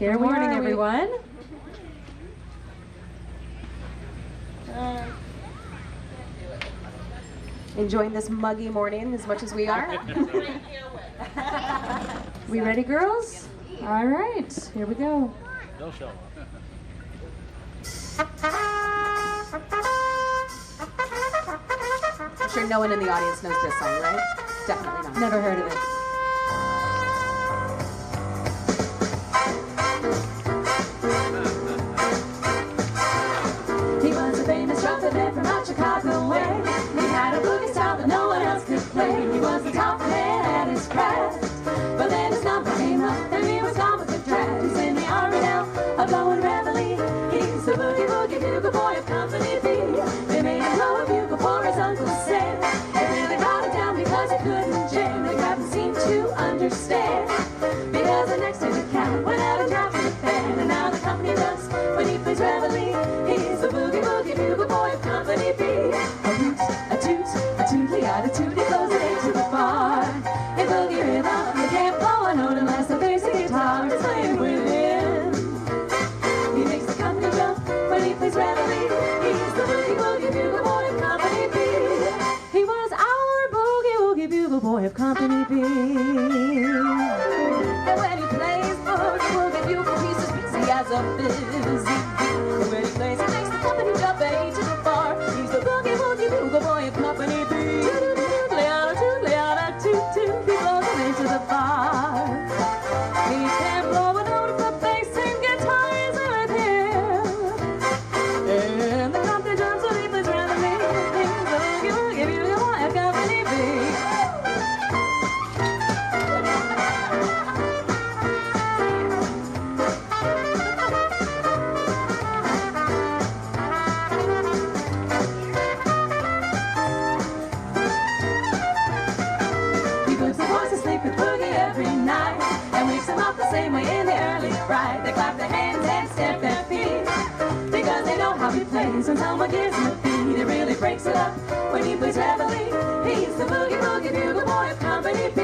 Good morning, everyone. Enjoying this muggy morning as much as we are? We ready, girls? All right, here we go. They'll show up. I'm sure no one in the audience knows this song, right? Definitely not. Never heard of it. He was a famous trumpet man from out Chicago way. He had a boogie style that no one else could play. He was the top man at his craft. But then his number came up and he was gone with the draft. He's in the army now, a blowing reveille. He's the boogie boogie bugle boy of Company B. They made him blow a bugle for his Uncle Sam. They really brought it down because he couldn't jam. The crowd seemed to understand, because the next day the count went out and dropped the fan. And now the company does when he plays reveille. He's the boogie boogie bugle boy of Company B. A hoot, a toot, a tootly attitude. He blows it into the bar. In boogie rhythm, you can't blow a note unless the bass guitar is playing with him. He makes the company jump when he plays reveille. He's the boogie boogie bugle boy of Company B. He was our boogie woogie bugle boy of Company B. And when he plays boogie woogie bugle, he's as busy as a busy bee. And when he plays, he makes the company jump A to the bar. He's the boogie woogie bugle boy of Company B. Toot-a-toot-leana, toot-leana, toot-toot. He blows him into the bar. He can't blow a note if the bass and guitar is with him. And the company jumps when he plays reveille. He's the boogie woogie bugle boy of Company B. He puts the boys to sleep with boogie every night and wakes them up the same way in the early fright. They clap their hands and stamp their feet because they know how he plays. When someone gives him a beat, it really breaks it up when he plays reveille. He's the boogie boogie bugle boy of Company B.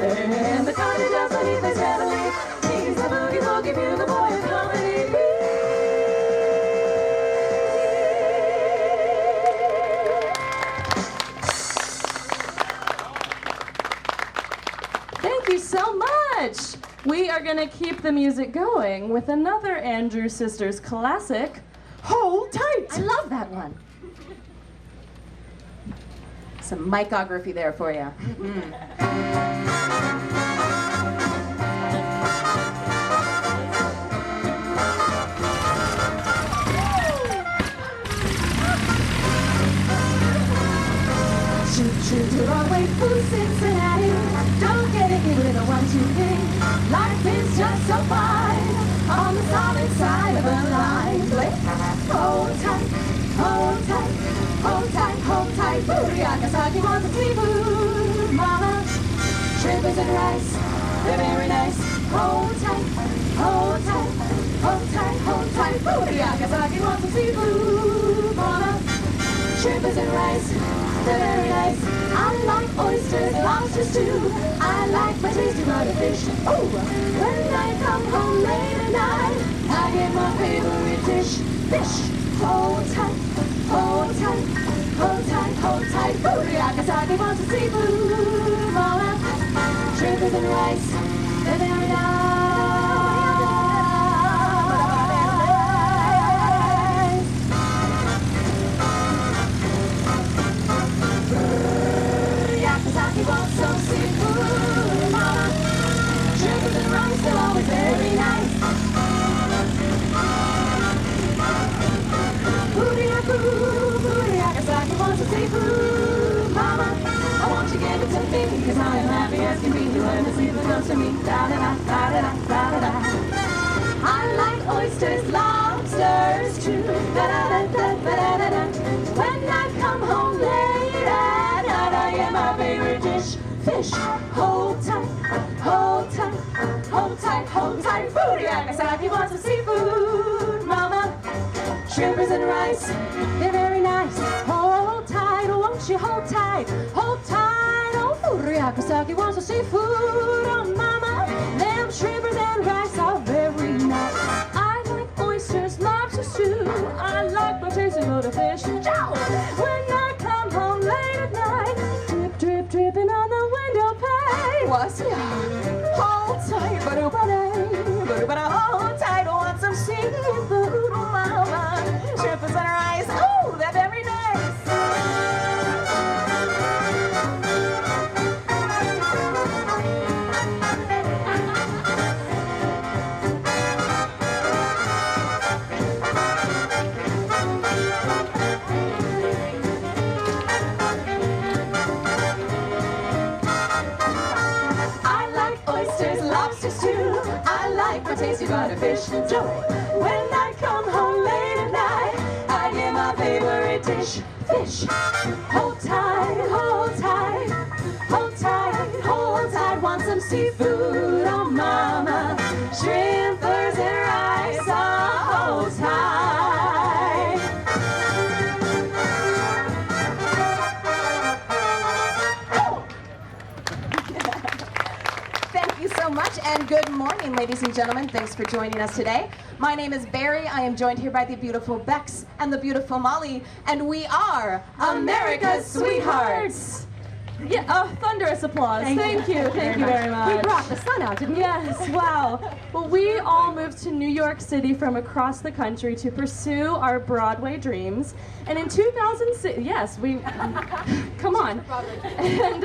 And the company does when he plays reveille. He's the boogie boogie bugle boy of Company B. Thank you so much. We are going to keep the music going with another Andrews Sisters classic, Hold Tight. I love that one. Some micography there for you. Shoot to Broadway, through Cincinnati. Don't get it with a 1-2 thing. Life is just so fine on the solid side of a line. Hold tight, hold tight, hold tight, hold tight. Booty Akasaki wants a seafood, mama. Shrimpers and rice, they're very nice. Hold tight, hold tight, hold tight, hold tight. Booty Akasaki wants a seafood, mama. Shrimpers and rice, they're very nice. I like oysters, lobsters too. I like my tasty butter fish. Oh, when I come home late at night, I get my favorite dish, fish. Hold tight, hold tight, hold tight, hold tight. Booty Akasaki wants a seafood, mama. Shrimpers and rice, they're very nice. He wants some seafood, mama. Shrimpers and rice, they're always very nice. Booty Akasaki wants some seafood, mama. I want you to give it to me, cause I am happy as can be when the seafood comes to me. Da-da-da, da-da-da, da-da-da. I like oysters, lobsters too. Da-da-da-da-da-da-da. When I come home late at night, I get my favorite dish, fish. Hold tight, hold tight, hold tight, hold tight. Booty Akasaki wants some seafood, mama. shrimpers and rice. They're very nice. Hold tight, won't you hold tight? Hold tight, oh, Ryakasaki wants some seafood. Oh, mama, them shrimpers and rice are very nice. I like oysters, lobster stew. I like my tasty little fish. Joe! When I come home late at night, drip, drip, dripping on the window pane. What's ya? Hold tight, ba-do-ba-day, hold tight, want some seafood, oh mama. Shrimpers and rice, oh, they're very nice. I like my tasty butterfish and joy. When I come home late at night, I get my favorite dish, fish. Hold tight, hold tight, hold tight, hold tight. Want some seafood, oh mama. Shrimpers and rice, oh, hold tight. So much, and good morning, ladies and gentlemen. Thanks for joining us today. My name is Barrie. I am joined here by the beautiful Bex and the beautiful Mollie, and we are America's Sweethearts. Yeah, thunderous applause. Thank you very much. We brought the sun out, didn't we? Yes, wow. Well, we all moved to New York City from across the country to pursue our Broadway dreams. And in 2006, yes, we, come on. And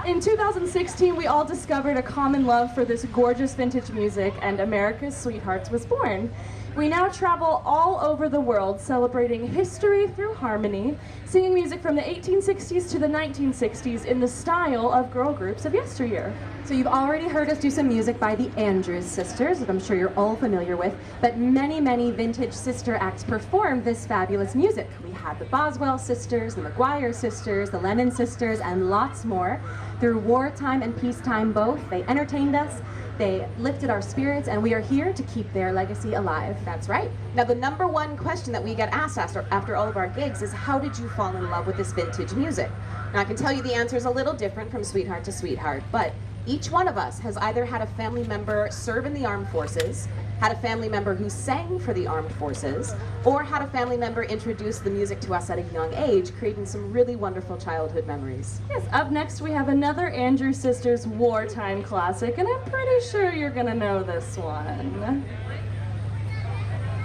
in 2016, we all discovered a common love for this gorgeous vintage music, and America's Sweethearts was born. We now travel all over the world celebrating history through harmony, singing music from the 1860s to the 1960s in the style of girl groups of yesteryear. So you've already heard us do some music by the Andrews Sisters, that I'm sure you're all familiar with, but many, many vintage sister acts performed this fabulous music. We had the Boswell Sisters, the McGuire Sisters, the Lennon Sisters, and lots more. Through wartime and peacetime both, they entertained us, they lifted our spirits, and we are here to keep their legacy alive. That's right. Now, the number one question that we get asked after all of our gigs is, how did you fall in love with this vintage music? Now, I can tell you the answer is a little different from sweetheart to sweetheart, but each one of us has either had a family member serve in the armed forces, had a family member who sang for the armed forces, or had a family member introduce the music to us at a young age, creating some really wonderful childhood memories. Yes, up next we have another Andrews Sisters wartime classic, and I'm pretty sure you're gonna know this one.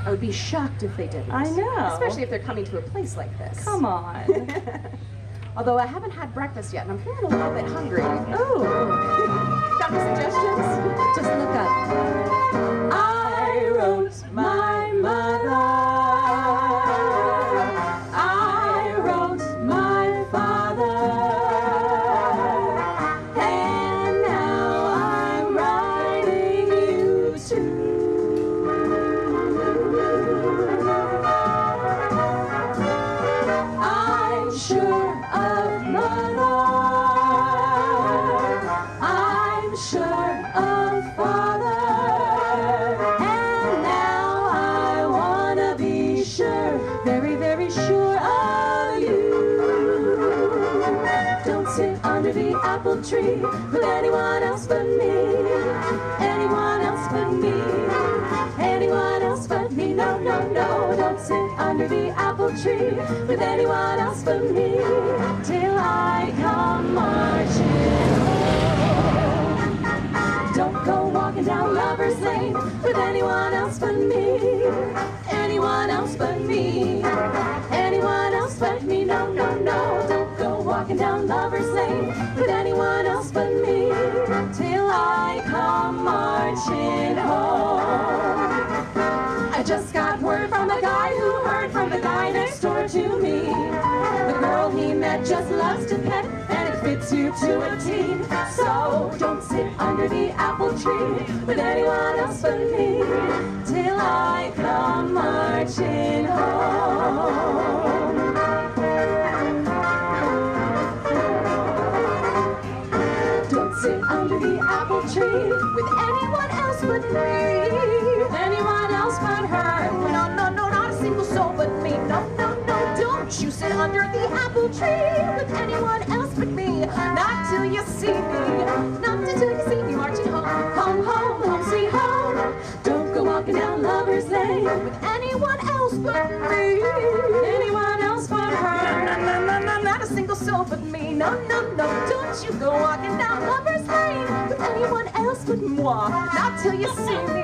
I would be shocked if they didn't. I know. Especially if they're coming to a place like this. Come on. Although I haven't had breakfast yet, and I'm feeling a little bit hungry. Ooh. Got any suggestions? Just look up. I wrote my mother. I wrote my father. And now I'm writing you too. I'm sure of mother. I'm sure of father. And now I wanna be sure, very, very sure of you. Don't sit under the apple tree with anyone else but me. Anyone else but me. Anyone else but me. No, no, no. Don't sit under the apple tree with anyone else but me. Till I come marching home. Don't go walking down Lover's Lane with anyone else but me. Anyone else but me. Anyone else but me. No, no, no. Don't go walking down Lover's Lane with anyone else but me. Till I come marching home. I just got word from the guy who heard from the guy next door to me. The girl he met just loves to pet, and it fits you to a T. So don't sit under the apple tree with anyone else but me. Till I come marching home. Don't sit under the apple tree with anyone else but me. Anyone else but her. No, no, no, not a single soul but Don't you sit under the apple tree with anyone else but me. Not till you see me, not until you see me marching home, home, home, home, sweet home. Don't go walking down Lover's Lane with anyone else but me. Anyone else but her. No, no, no, no, not a single soul but me. No, no, no, don't you go walking down Lover's Lane with anyone else but moi. Not till you see me,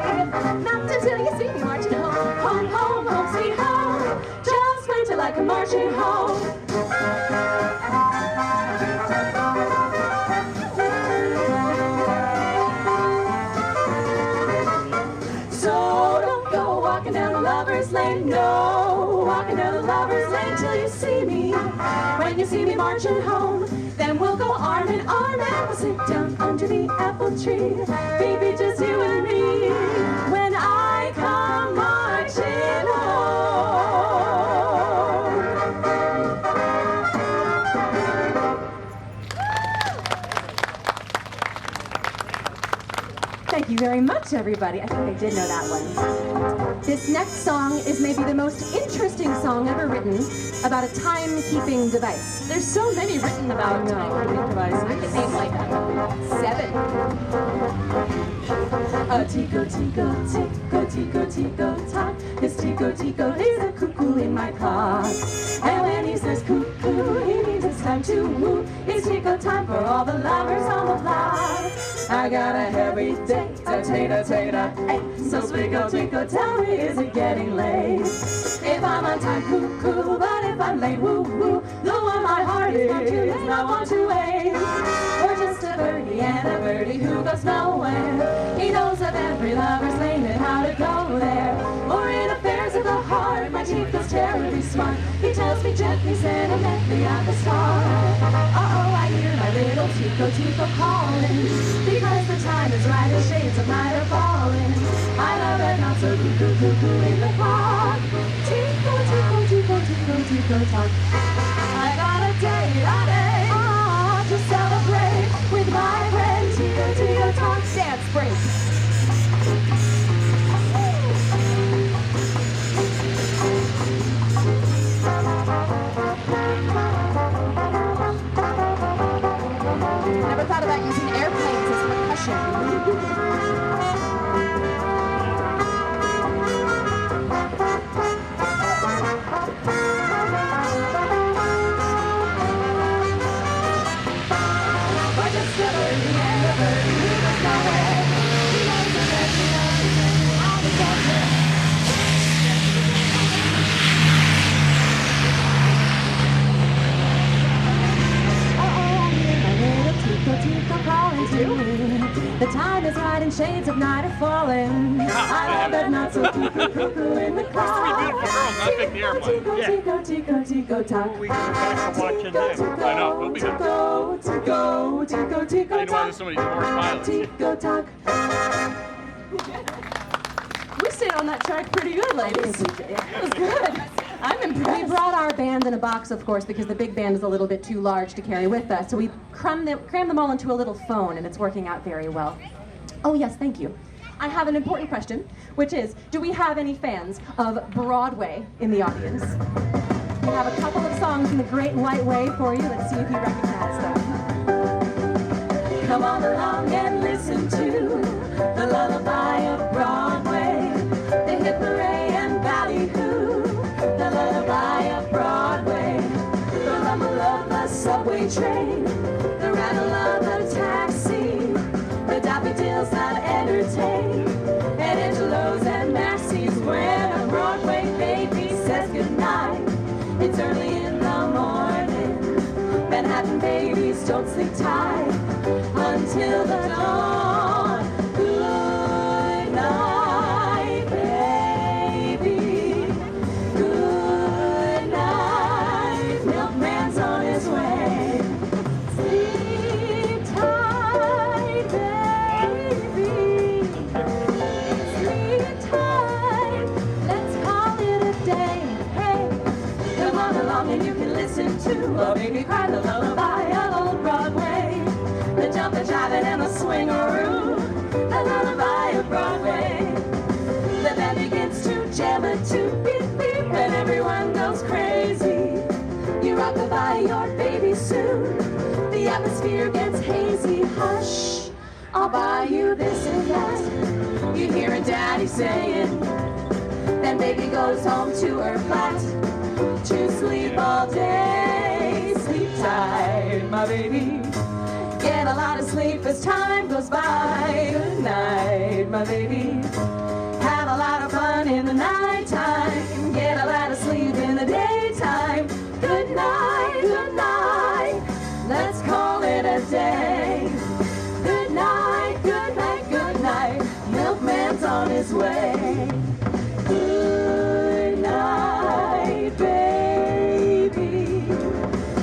not until you see me marching home, home, home, home, sweet home. Just wait till I come marching home. So don't go walking down the Lover's Lane, no, walking down the Lover's Lane till you see me. When you see me marching home, then we'll go arm in arm and we'll sit down under the apple tree. Baby, just you and me, when I come marching home. Thank you very much, everybody. I think I did know that one. This next song is maybe the most interesting song ever written about a timekeeping device. There's so many written about time-keeping devices. I could name like 7. Tico, tico, tico, tico, tico, tock. His tico, tico, he's a cuckoo in my clock. And when he says cuckoo, he means it's time to woo. It's tico time for all the lovers on the block. I got a heavy day, tater, hey. So swigo, tico, tell me, is it getting late? If I'm on time, cuckoo, but if I'm late, woo, woo. The one my heart is not one to wait. Or just a birdie and a birdie who goes nowhere. He knows of every lover's lane and how to go there. Or in affairs of the heart, my Tico's terribly smart. He tells me gently, sentimentally, I'm the star. Uh-oh, I hear my little Tico, Tico calling. Because the time is right and shades of night are falling. I love it not so cuckoo, cuckoo in the clock. Tico, Tico, Tico, Tico, Tico, talk. I got a date, to celebrate with my friend Tico, Tico, talk. Dance break. Never thought about using airplanes as percussion. Tico calling to me. The time is right and shades of night are falling. I love that not so cuckoo, cuckoo in the clock. Tico, Tico, Tico, Tico, talk. We can back to watching that. I know, it'll be good. Tico, Tico, Tico, I know why talk. there's so many divorce pilots. Tico, talk. We stayed on that track pretty good, ladies. It was good. I'm impressed. We brought our band in a box, of course, because the big band is a little bit too large to carry with us. So we crammed them all into a little phone, and it's working out very well. Oh, yes, thank you. I have an important question, which is, do we have any fans of Broadway in the audience? We have a couple of songs in the Great White Way for you. Let's see if you recognize them. Come on along and listen to the lullaby of Broadway, the hit parade and ballyhoo, the lullaby of Broadway, the rumble of the subway train, the rattle of the taxi, the daffodils that entertain, and Angelos and Maxies when a Broadway baby says goodnight. It's early in the morning, Manhattan babies don't sleep tight until the dawn. Good night, baby. Good night. Milkman's on his way. Sleep tight, baby. Sleep tight. Let's call it a day. Hey, come on along and you can listen to a baby cry, the lullaby of old Broadway. The jump, the jiving, and the swing-a-roo, the lullaby of Broadway. The band begins to jam a toot beep beep, and everyone goes crazy. atmosphere gets hazy. Hush, I'll buy you this and that. You hear a daddy saying, then baby goes home to her flat to sleep all day. Sleep tight, my baby. Get a lot of sleep as time goes by. Good night, my baby. Have a lot of fun in the nighttime. Get a lot of sleep in the daytime. Good night, good night. Let's call it a day. Good night, good night, good night. Milkman's on his way. Good night, baby.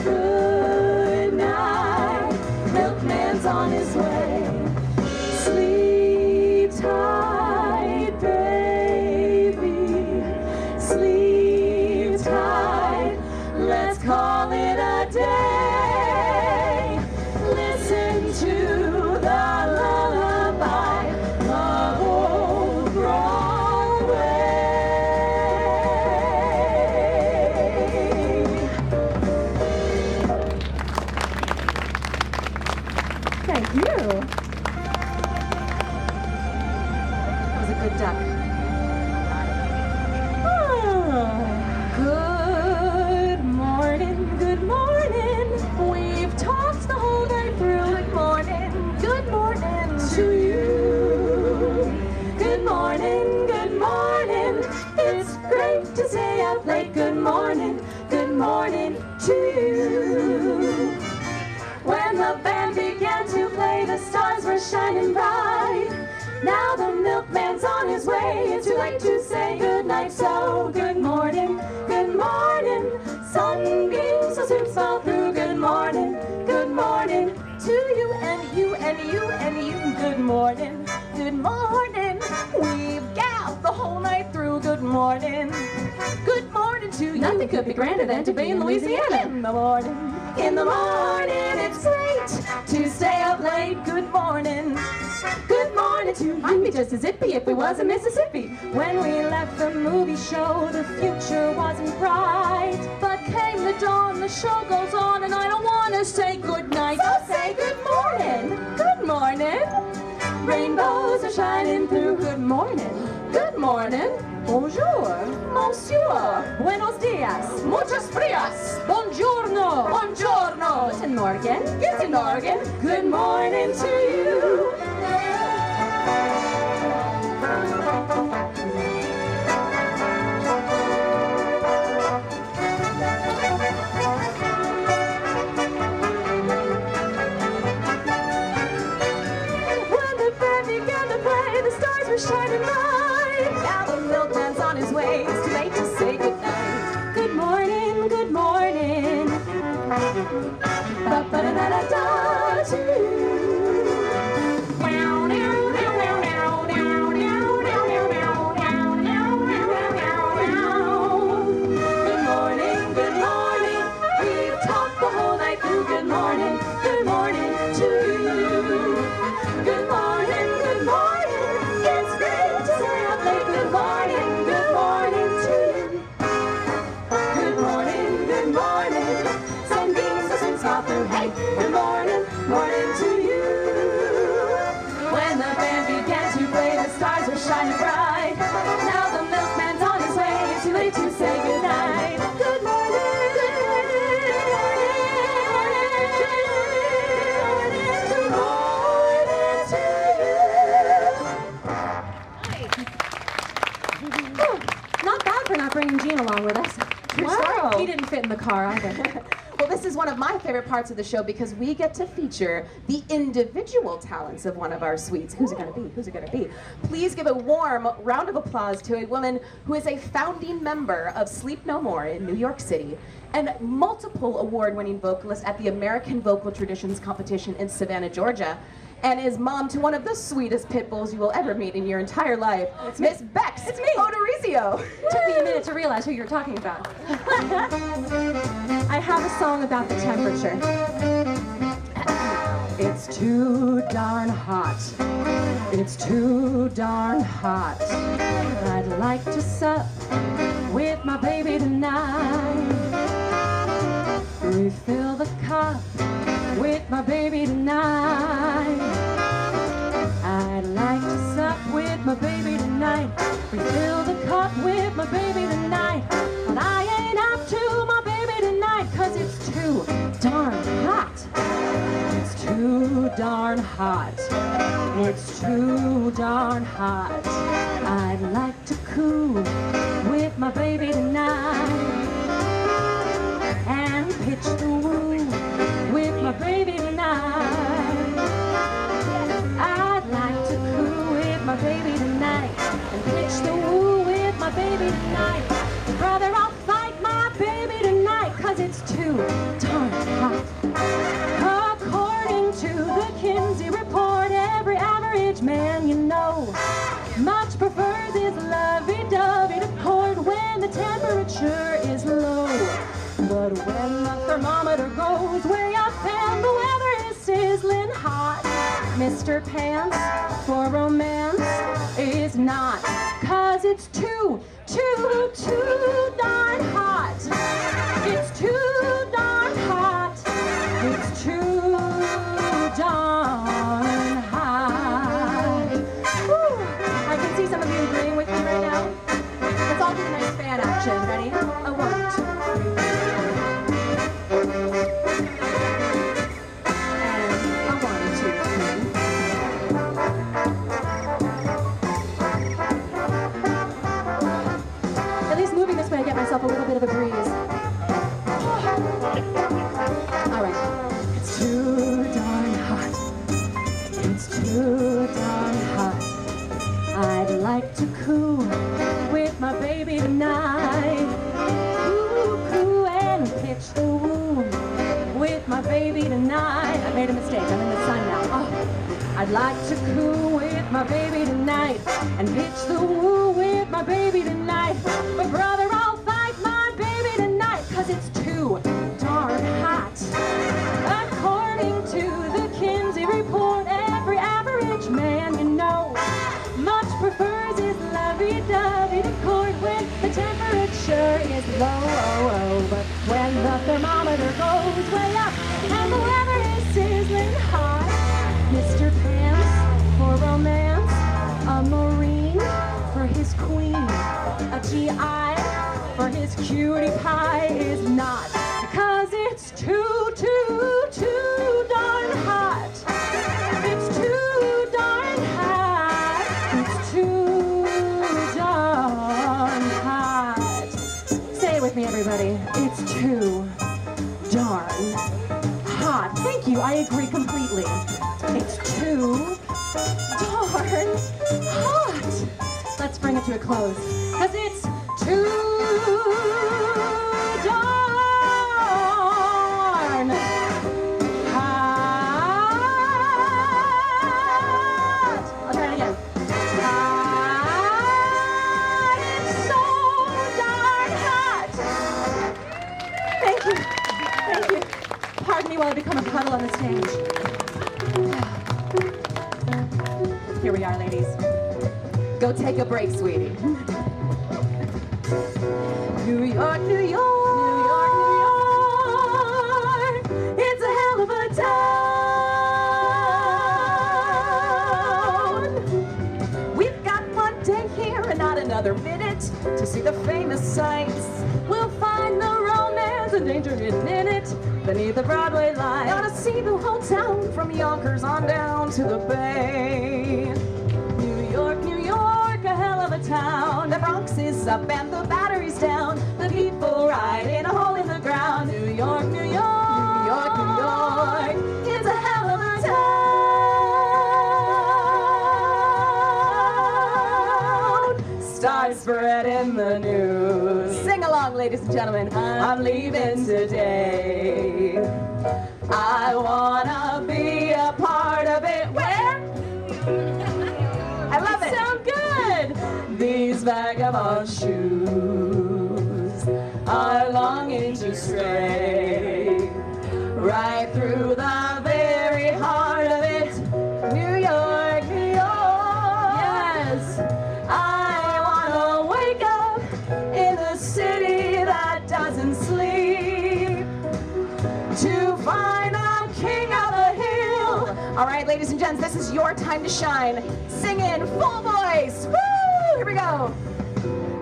Good night. Milkman's on his way. Sleep tight, baby. Sleep tight. Let's call it a day. Listen to the lullaby of old Broadway. Thank you. That was a good duck. Good morning, good morning. We've talked the whole night through. Good morning to you. Good morning, it's great to stay up late. Good morning to you. When the band began to play, the stars were shining bright. Now the milkman's on his way. It's too late to say goodnight, so good morning, sunbeams will soon fall through. Good morning to you and you and you and you. Good morning, we've gabbed the whole night through. Good morning to you. Nothing could be grander than to be in Louisiana. In the morning, it's great to stay up late. Good morning to you. I'd be just as zippy if we was in Mississippi. When we left the movie show, the future wasn't bright. But came the dawn, the show goes on, and I don't want to say goodnight. So say good morning. Good morning. Rainbows are shining through. Good morning. Bonjour. Monsieur. Buenos dias. Muchos frias. Buongiorno. Guten Morgen. Guten Morgen. Good morning to you. When the band began to play, the stars were shining bright. Now the milkman's on his way. It's too late to say goodnight. Good morning ba-ba-da-da-da to you. Good morning, we've talked the whole night through. Good morning to you. Good morning, it's great to stay up late. Good morning to you. Good morning, sunbeams will soon smile through. Hey, good morning to you. When the band began to play, the stars were shining bright. Now the milkman's on his way. It's too late to say goodnight. Good morning to you. Not bad for not bringing Gene along with us. Wow. He didn't fit in the car either. Well, this is one of my favorite parts of the show because we get to feature the individual talents of one of our suites. Who's it gonna be? Please give a warm round of applause to a woman who is a founding member of Sleep No More in New York City and multiple award-winning vocalist at the American Vocal Traditions Competition in Savannah, Georgia, and is mom to one of the sweetest pit bulls you will ever meet in your entire life. It's Miss Bex. It's me. Odorizio. Took me a minute to realize who you were talking about. I have a song about the temperature. It's too darn hot. It's too darn hot. I'd like to sup with my baby tonight. Refill the cup with my baby darn hot. It's too darn hot. I'd like to coo with my baby tonight and pitch the woo with my baby tonight. I'd like to coo with my baby tonight and pitch the woo with my baby tonight. Brother, I'll fight my baby tonight, 'cause it's too darn hot. According to the Kinsey report, every average man you know much prefers his lovey-dovey to court when the temperature is low. But when the thermometer goes way up and the weather is sizzling hot, Mr. Pants for romance is not, 'cause it's too darn hot. It's too darn hot. It's too darn hot. Woo. I can see some of you agreeing with me right now. Let's all do a nice fan action. Ready? A 1, 2, 3. And a 1, 2, 3. At least moving this way, I get myself a little bit of a breeze. All right. It's too darn hot. It's too darn hot. I'd like to coo with my baby tonight. Coo, coo, and pitch the woo with my baby tonight. I made a mistake. I'm in the sun now. Oh. I'd like to coo with my baby tonight and pitch the woo with my baby tonight. But brother, I'll fight my baby tonight, 'cause it's too darn hot. According to the Kinsey report, every average man you know much prefers his lovey-dovey to court when the temperature is low. But when the thermometer goes way up and the weather is sizzling hot, Mr. Pants for romance, a Marine for his queen, a GI for his cutie pie is not, because it's too darn hot. It's too darn hot. It's too darn hot. Say it with me, everybody. It's too darn hot. Thank you. I agree completely. It's too darn hot. Let's bring it to a close, 'cause it's too darn hot. I'll try it again. Hot. It's so darn hot. Thank you. Thank you. Pardon me while I become a puddle on the stage. Here we are, ladies. Go take a break, sweetie. New York, New York, New York, New York. It's a hell of a town. We've got one day here and not another minute to see the famous sights. We'll find the romance and danger hidden in it beneath the Broadway lights. Gotta see the whole town from Yonkers on down to the Bay. New York, New York, a hell of a town. The Bronx is up and the Battery's down. The people ride in a hole in the ground. New York, New York, New York, New York, it's a hell of a town. Start spreading the news. Sing along, ladies and gentlemen. I'm leaving today. I wanna be a part of it. Where? I love it. Sound good. These vagabond shoes are longing to stray right through the very heart of it. New York, New York. Yes. I wanna wake up in the city that doesn't sleep to find the king of the hill. All right, ladies and gents, this is your time to shine. Sing in full voice. Woo! Here we go.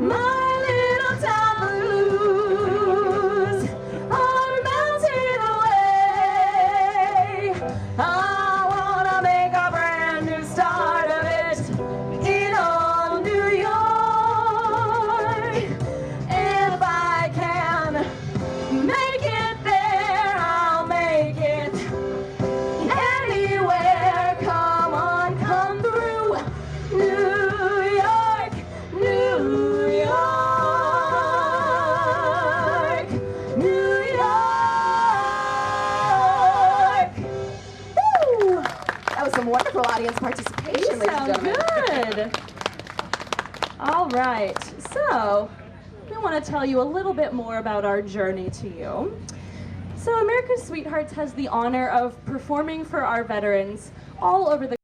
My little town blues are melting away. I audience participation, You ladies and sound gentlemen. good. All right, so we want to tell you a little bit more about our journey to you. So America's Sweethearts has the honor of performing for our veterans all over the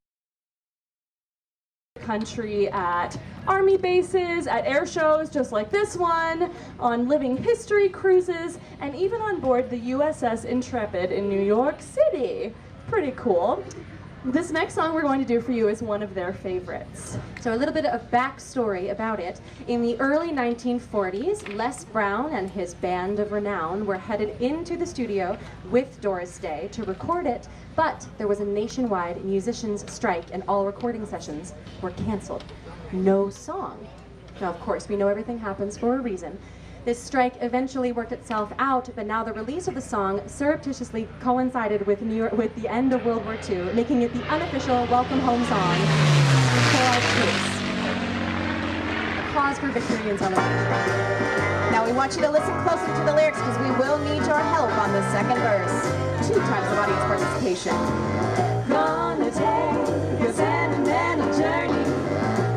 country at Army bases, at air shows just like this one, on living history cruises, and even on board the USS Intrepid in New York City. Pretty cool. This next song we're going to do for you is one of their favorites. So a little bit of backstory about it. In the early 1940s, Les Brown and his band of renown were headed into the studio with Doris Day to record it, but there was a nationwide musicians' strike and all recording sessions were canceled. No song. Now, of course, we know everything happens for a reason. This strike eventually worked itself out, but now the release of the song surreptitiously coincided with the end of World War II, making it the unofficial welcome home song for our troops. Applause for victory and celebration. Now we want you to listen closely to the lyrics because we will need your help on the second verse. 2 times of audience participation. Gonna take a sentimental journey.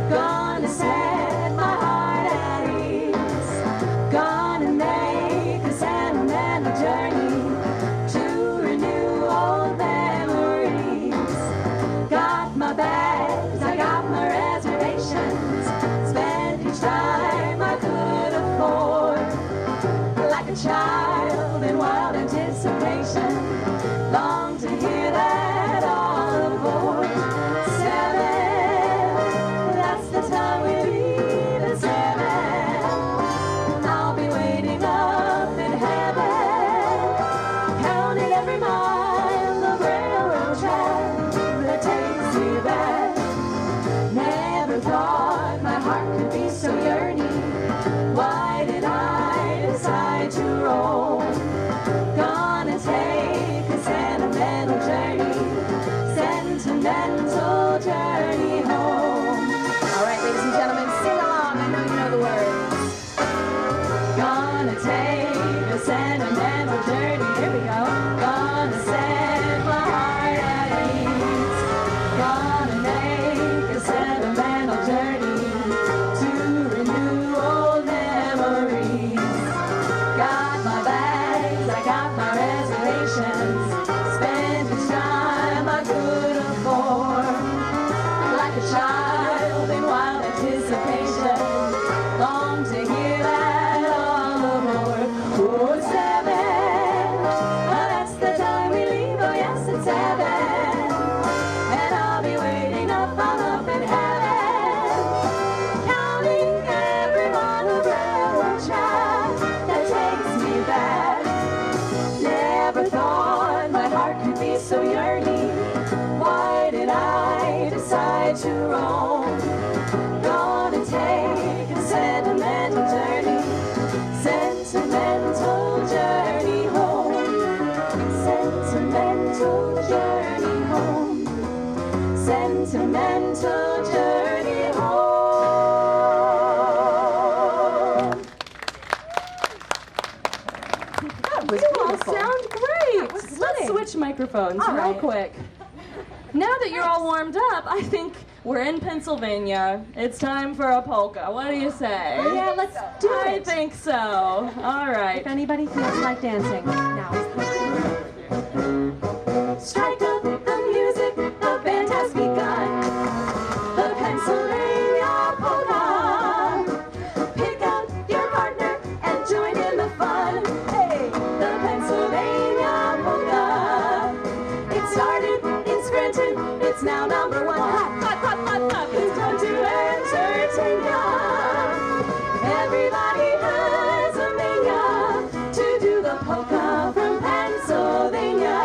Gonna set my heart at ease. Gonna make a sentimental journey to renew old memories. Got my bags, I got my reservations. Spend each time I could afford. Like a child in wild anticipation. Long to hear that all aboard. 7, that's the time we leave at 7. I'll be waiting up in heaven, counting every mile of railroad track that takes me back. Never thought my heart could be so yearning. Why did I decide to roam? Gonna take a sentimental journey home. All right, ladies and gentlemen, sing along. I know you know the words. Gonna take a sentimental journey. Here we go. Gonna set my heart at ease. Gonna make a sentimental journey to renew old memories. Got my bags, I got my reservations. Spend each time I could afford. Like a child in wild anticipation. Long to hear that all aboard. Oh, 7, oh, that's the time we leave. Oh, yes, it's 7. And I'll be waiting up in heaven, counting every mile of railroad track that takes me back. Never thought my heart could be so yearning. Why did I decide to roam? Gonna take a sentimental journey home. Sentimental journey home. Sentimental journey home. That was You all beautiful. sound great. was Let's stunning. switch microphones All real right. quick. Now that you're all warmed up, I think we're in Pennsylvania. It's time for a polka. What do you say? Yeah, let's do I it. think so. All right. If anybody feels like dancing, now is the time. Strike up the music, the band has begun. The Pennsylvania polka. Pick out your partner and join in the fun. Hey, the Pennsylvania polka. It started in Scranton, it's now number 1. Hot, hot, hot, hot, hot. It's time to entertain ya. Everybody has a mania to do the polka from Pennsylvania.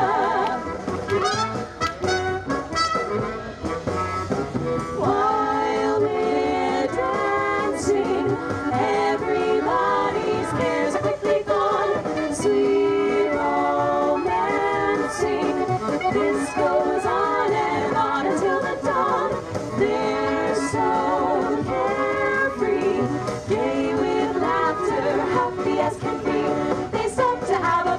While we're dancing, everybody's cares are quickly gone. Sweet romancing, this goes on and on until the dawn. They're so carefree, gay with laughter, happy as can be. They stop to have a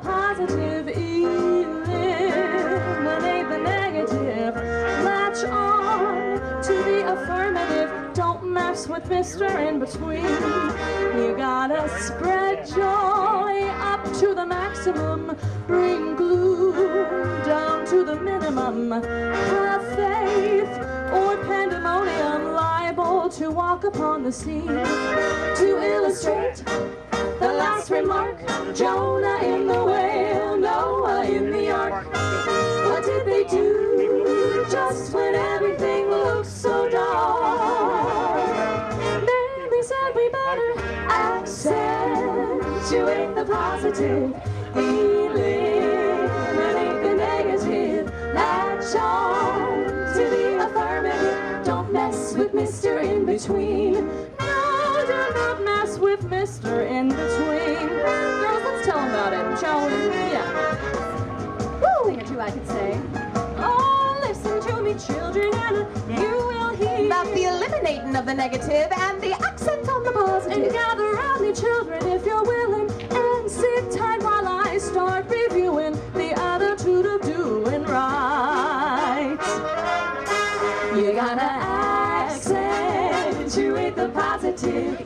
the positive, eliminate the negative. Latch on to the affirmative. Don't mess with Mr. In Between. You gotta spread joy up to the maximum. Bring gloom down to the minimum. Have faith or pandemonium, liable to walk upon the scene. To illustrate the last remark, Jonah in the whale, Noah in the ark. What did they do just when everything looked so dark? Then they said we better accentuate the positive, eliminate the negative, latch on to the affirmative. Don't mess with Mr. In Between. No, do not mess with Mr. In Between. Girls, let's tell him about it, shall we? Yeah. Woo! Thing or two I could say. Oh, listen to me, children, and you will hear About the eliminating of the negative and the accent on the positive. And gather round me, children, if you're willing, and sit tight while I start reviewing the attitude of doing right. You gotta accentuate the positive,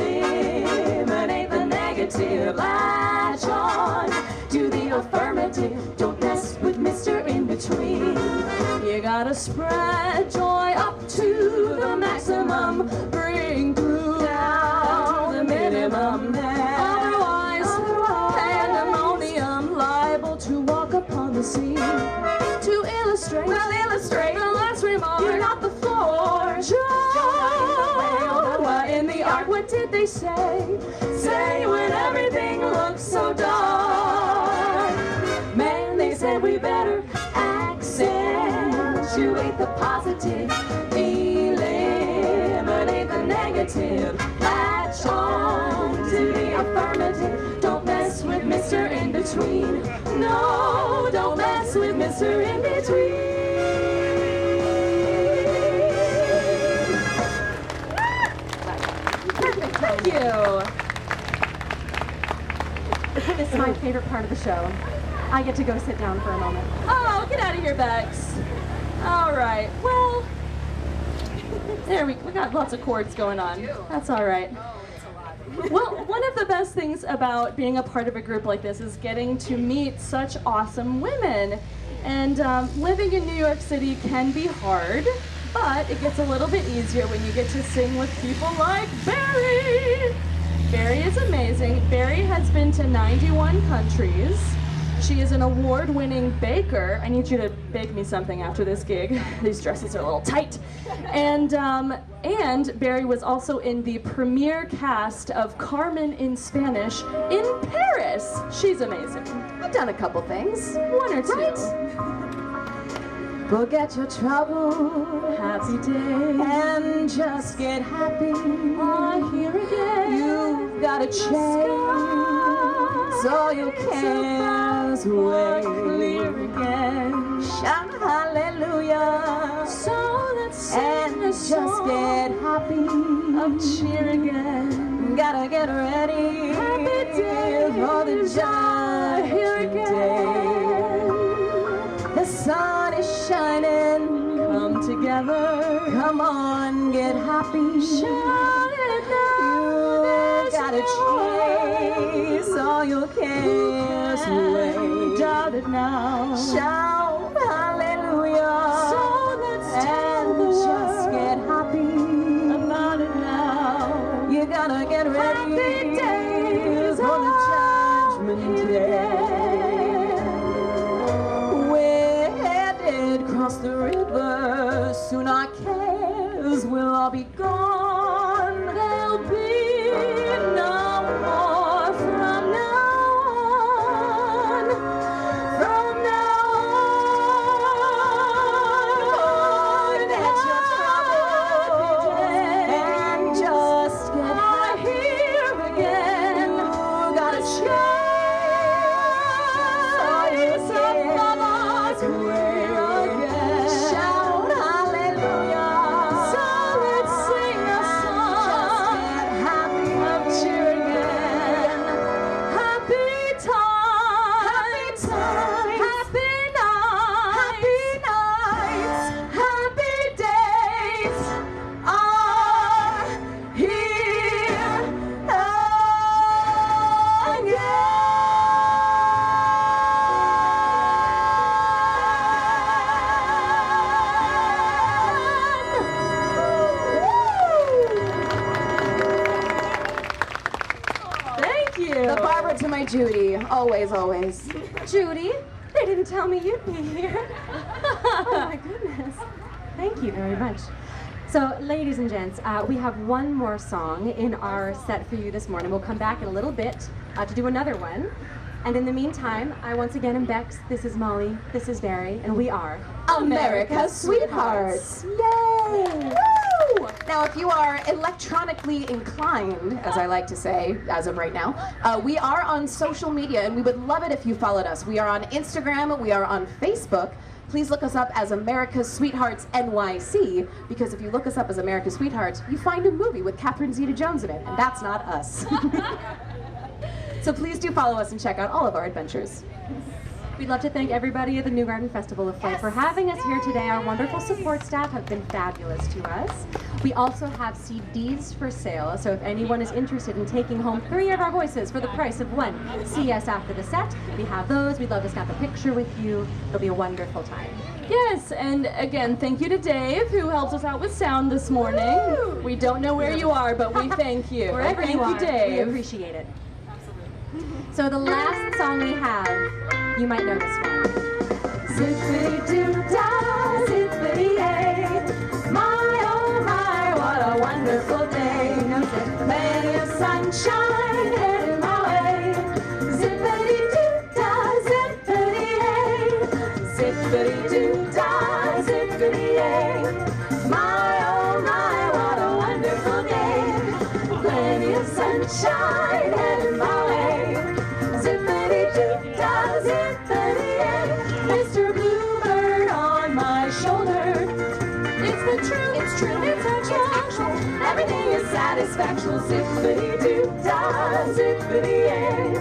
eliminate the negative, latch on to the affirmative. Don't mess with Mr. In Between. You gotta spread joy up to the maximum. Bring gloom down to the minimum. Otherwise, pandemonium, liable to walk upon the scene. To illustrate, well, illustrate the last remark. You're not the floor. Jonah in the ark. What did they say? Say when everything looks so dark. Man, they said we better accentuate the positive, eliminate the negative, latch on to the affirmative. Don't mess with Mr. In Between. No, don't mess with Mr. In Between. Perfect. Thank you. This is my favorite part of the show. I get to go sit down for a moment. Oh, get out of here, Bex. All right. Well, there we got lots of chords going on. That's all right. Well, one of the best things about being a part of a group like this is getting to meet such awesome women. And living in New York City can be hard, but it gets a little bit easier when you get to sing with people like Barrie. Barrie is amazing. Barrie has been to 91 countries. She is an award-winning baker. I need you to bake me something after this gig. These dresses are a little tight. And Barrie was also in the premiere cast of Carmen in Spanish in Paris. She's amazing. I've done a couple things. One or two. Right? Forget your trouble, Happy day. and just get happy. Here again. You've got to chase all your cares away. Clear again. Shout hallelujah, So let's sing and a just song get happy. of cheer again. Gotta get ready Happy day. for the Here judgment again. day. The sun is shining. Come together. Come on, get happy. Shout it now. You gotta chase all your cares away. Doubt it now. Shout hallelujah. So let's tell and the just world get happy. about it now. You gotta get ready Happy days for the are judgment here day. again. We're headed across the river. Soon our cares will all be gone. There'll be no more from now on. From now on. Forget your trouble and just get Here again. to my Judy. Always, always. Judy, they didn't tell me you'd be here. Oh my goodness. Thank you very much. So, ladies and gents, we have one more song in our set for you this morning. We'll come back in a little bit to do another one. And in the meantime, I once again am Bex, this is Molly, this is Barrie, and we are America's Sweethearts. Yay! Woo! Now, if you are electronically inclined, as I like to say as of right now, we are on social media, and we would love it if you followed us. We are on Instagram, we are on Facebook. Please look us up as America's Sweethearts NYC, because if you look us up as America's Sweethearts, you find a movie with Catherine Zeta-Jones in it, and that's not us. So please do follow us and check out all of our adventures. We'd love to thank everybody at the New Garden Festival of Flight for having us here today. Our wonderful support staff have been fabulous to us. We also have CDs for sale, so if anyone is interested in taking home 3 of our voices for the price of 1 CS after the set, we have those. We'd love to snap a picture with you. It'll be a wonderful time. Yes, and again, thank you to Dave, who helped us out with sound this morning. Woo! We don't know where you are, but we thank you. Wherever thank you are, you, Dave. we appreciate it. So the last song we have, you might know this one. Zippity-doo-dah, zippity-yay. My, oh my, what a wonderful day. Plenty of sunshine heading my way. Zippity-doo-dah, zippity-yay. Zippity-doo-dah, zippity-yay. My, oh my, what a wonderful day. Plenty of sunshine heading my way. Zippity-doo-dah, zippity-yay. Mr. Bluebird on my shoulder. It's the truth, it's true, it's actual. Everything is satisfactual. Zippity-doo-dah, zippity-yay.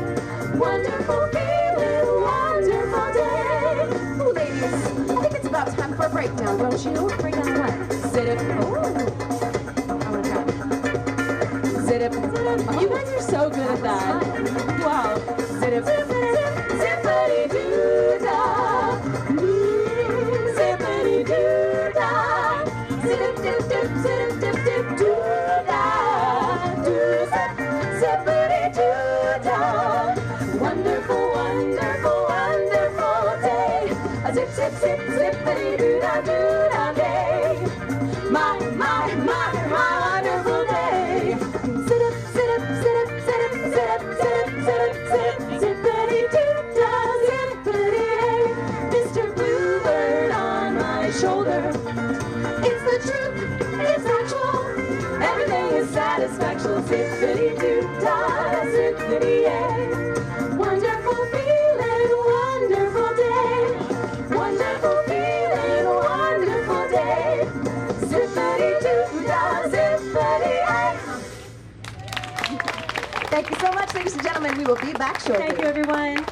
Wonderful feeling, wonderful day. Ooh, ladies, I think it's about time for a breakdown, don't you? Breakdown what? Zip-it. I want to try. Zip-it. You guys are so good at that. Wow. Zip-it. Zippity-doo-dah. Zippity-doo-dah. Zip-dip-dip-dip-dip-dip-doo-dah. Zippity-doo-dah. Wonderful, wonderful, wonderful day. A zip, zip, zip, zippity-doo-dah, doo-dah day. My wonderful day. Zip, zip, zip, zip, zip, zip, zip, zip, zippity-doo-dah, zippity-yay. Mr. Bluebird on my shoulder. It's the truth, it's actual. Everything is satisfactual. Zippity-doo-dah, zippity-yay. Wonderful feeling, wonderful day. Wonderful feeling, wonderful day. Zippity-doo-dah, zippity-yay. Thank you so much, ladies and gentlemen. We will be back shortly. Thank you, everyone.